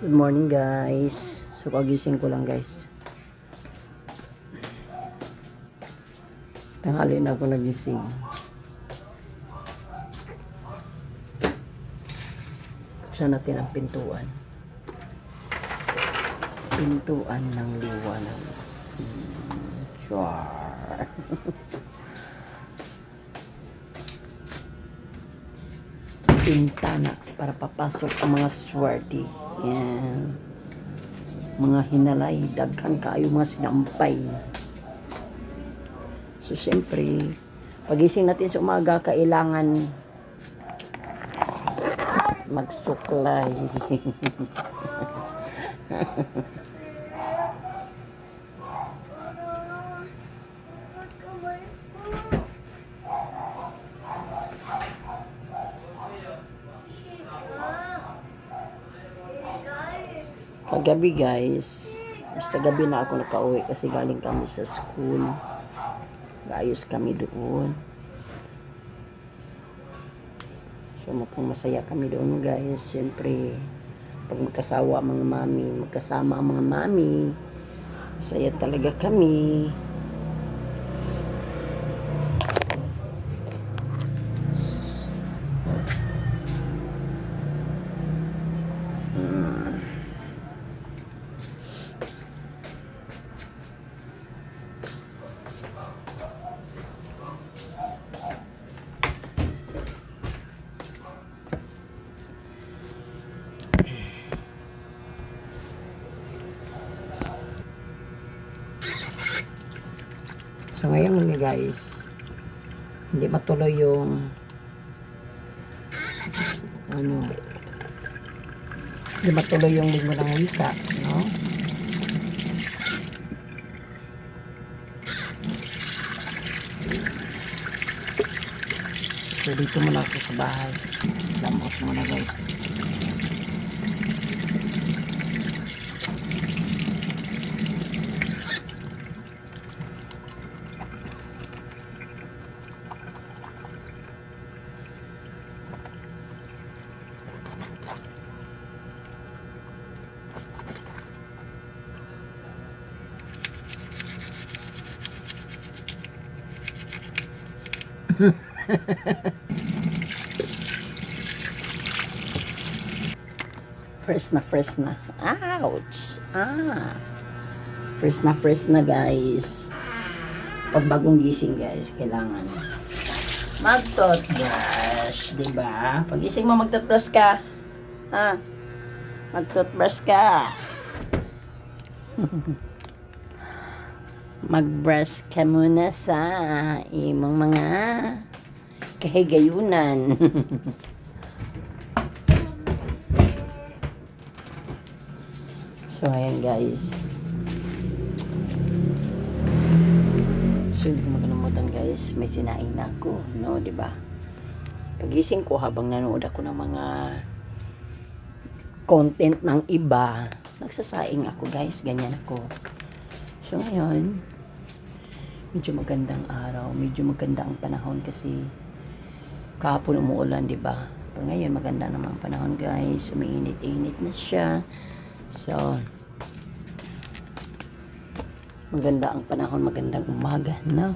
Good morning guys. So kagising ko lang guys. Tanghali na ako nagising. Buksan natin ang pintuan. Pintuan ng liwanag. Char. Pintana para papasok ang mga swerte. Yan. Mga hinalay, daghan kaayo mga sinampay. So siyempre, pagising natin sa umaga, kailangan magsuklay. Kagabi guys, basta gabi na ako nakauwi kasi galing kami sa school. Gaayos kami doon. So mukhang masaya kami doon guys. Siyempre, pag magkasama ang mga mami, masaya talaga kami. So ngayon guys, hindi matuloy yung hindi matuloy yung linggo ng wika, no? So dito muna ako sa bahay. Lamos muna guys. Fresh na. Ouch! Fresh na guys. Pag bagong gising guys, kailangan mag-toothbrush, diba? Pag gising mo, mag-toothbrush ka. Ha? Mag-toothbrush ka. Mag-brush ka muna sa imong mga kahigayunan. So ayan guys. So hindi ko makalimutan guys, may sinain na ako, no, di ba? Pagising ko habang nanood ako ng mga content ng iba, nagsasaing ako guys, ganyan ako. So ngayon, medyo magandang araw, medyo maganda ang panahon kasi kahapon umuulan, di ba? Pero ngayon maganda naman ang panahon guys, umiinit-init na siya. So maganda ang panahon, magandang umaga, no?